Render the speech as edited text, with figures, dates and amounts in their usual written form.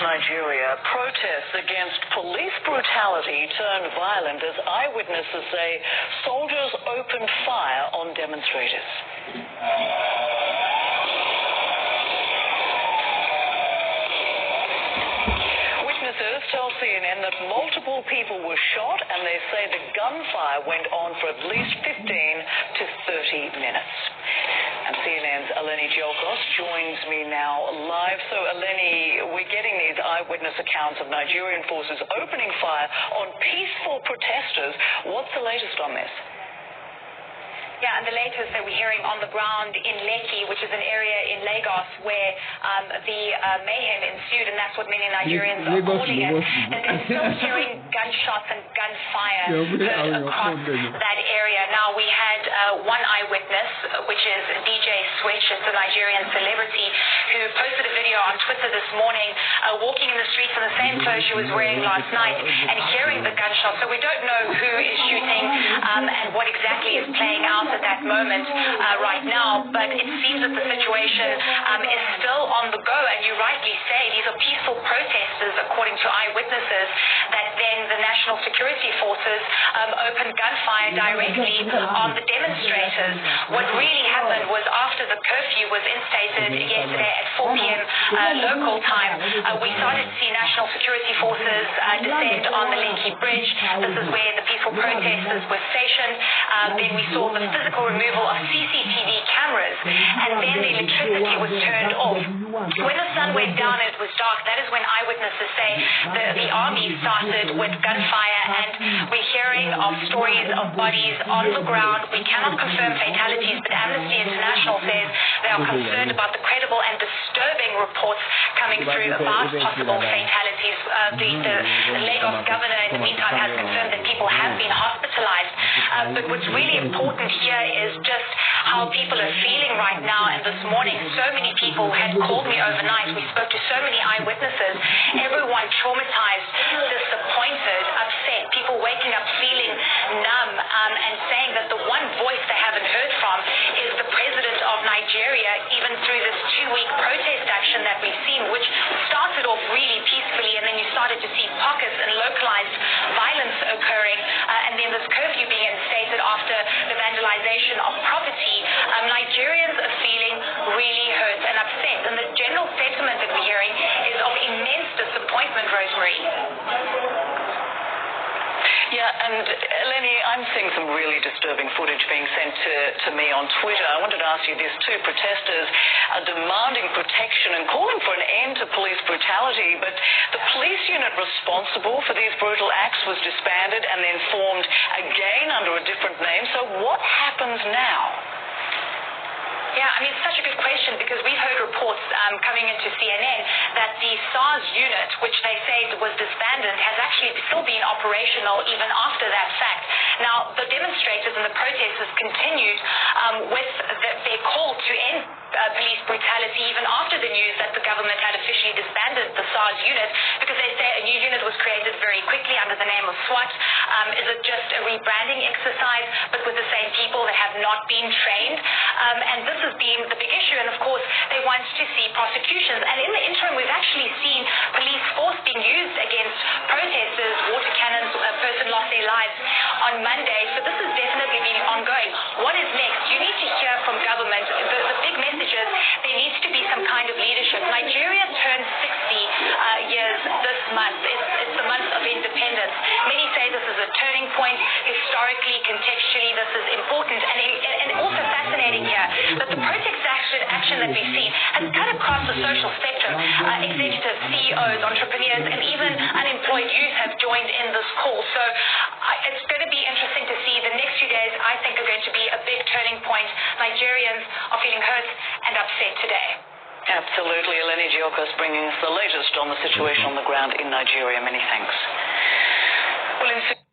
Nigeria, protests against police brutality turned violent as eyewitnesses say soldiers opened fire on demonstrators. Witnesses tell CNN that multiple people were shot, and they say the gunfire went on for at least 15 to 30 minutes. And CNN's Eleni Giokos joins me now live. So, Eleni, we're getting these eyewitness accounts of Nigerian forces opening fire on peaceful protesters. What's the latest on this? Yeah, and the latest that we're hearing on the ground in Lekki, which is an area in Lagos where the mayhem ensued, and that's what many Nigerians are calling it. And they're still hearing gunshots and gunfire across that area. Now, we had one eyewitness, which is DJ Switch, it's a Nigerian celebrity, who posted a video on Twitter this morning, walking in the streets in the same clothes she was wearing last night and hearing the gunshots. So we don't know who is shooting and what exactly is playing out at that moment right now, but it seems that the situation is still on the go, and you rightly say these are peaceful protesters, according to eyewitnesses, that then the National Security Forces opened gunfire directly on the demonstrators. What really happened was after the curfew was instated yesterday at 4 p.m. Local time, we started to see National Security Forces descend on the Lekki Bridge. This is where the peaceful protesters were stationed. Then we saw the physical removal of CCTV cameras, and then the electricity was turned off. When the sun went down and it was dark, that is when eyewitnesses say the army started with gunfire, and we're hearing of stories of bodies on the ground. We cannot confirm fatalities, but Amnesty International says they are concerned about the credible and disturbing reports coming through about possible fatalities. The Lagos governor, in the meantime, has confirmed that people have been hospitalized. But what's really important here is just how people are feeling right now. And this morning, so many people had called me overnight. We spoke to so many eyewitnesses. Everyone traumatized, disappointed, upset. People waking up feeling numb and saying that the one voice they haven't heard from is the president of Nigeria, even through this 2-week protest action that we've seen, which started off really peacefully, and then you started to see pockets and localized violence occurring, and then this curfew being instated after the vandalization of property. Nigerians are feeling really hurt and upset, and the general sentiment that we're hearing is of immense disappointment, Rosemary. Yeah, and Eleni, I'm seeing some really disturbing footage being sent to me on Twitter. I wanted to ask you this too. Protesters are demanding protection and calling for an end to police brutality, but the police unit responsible for these brutal acts was disbanded and then formed again under a different name. So what happens now? Yeah, I mean, it's such a good question, because we've heard reports coming into CNN that the SARS unit, which they say was disbanded, has actually still been operational even after that fact. Now, the demonstrators and the protesters continued with their call to end police brutality even after the news that the government had officially disbanded the SARS unit, because they say a new unit was created very quickly under the name of SWAT. Is it just a rebranding exercise, but with the same people that have not been trained? And this has been the big issue, and of course they want to see prosecutions. And in the interim, we've actually seen police force being used against protesters, water cannons. A person lost their lives on Monday, so this has definitely been ongoing. What is next? You need to hear from government. The big message is there needs to be some kind of leadership. Nigeria turned 60 years this month. It's the month of independence. Many say this is a turning point historically, contextually. This is important, and also fascinating here that the protest action that we've seen has cut across the social spectrum. Executives, CEOs, entrepreneurs, and even unemployed youth have joined in this call. So it's going to be interesting to see. The next few days, I think, are going to be a big turning point. Nigerians are feeling hurt and upset today. Absolutely. Eleni Giokos bringing us the latest on the situation on the ground in Nigeria. Many thanks. Well,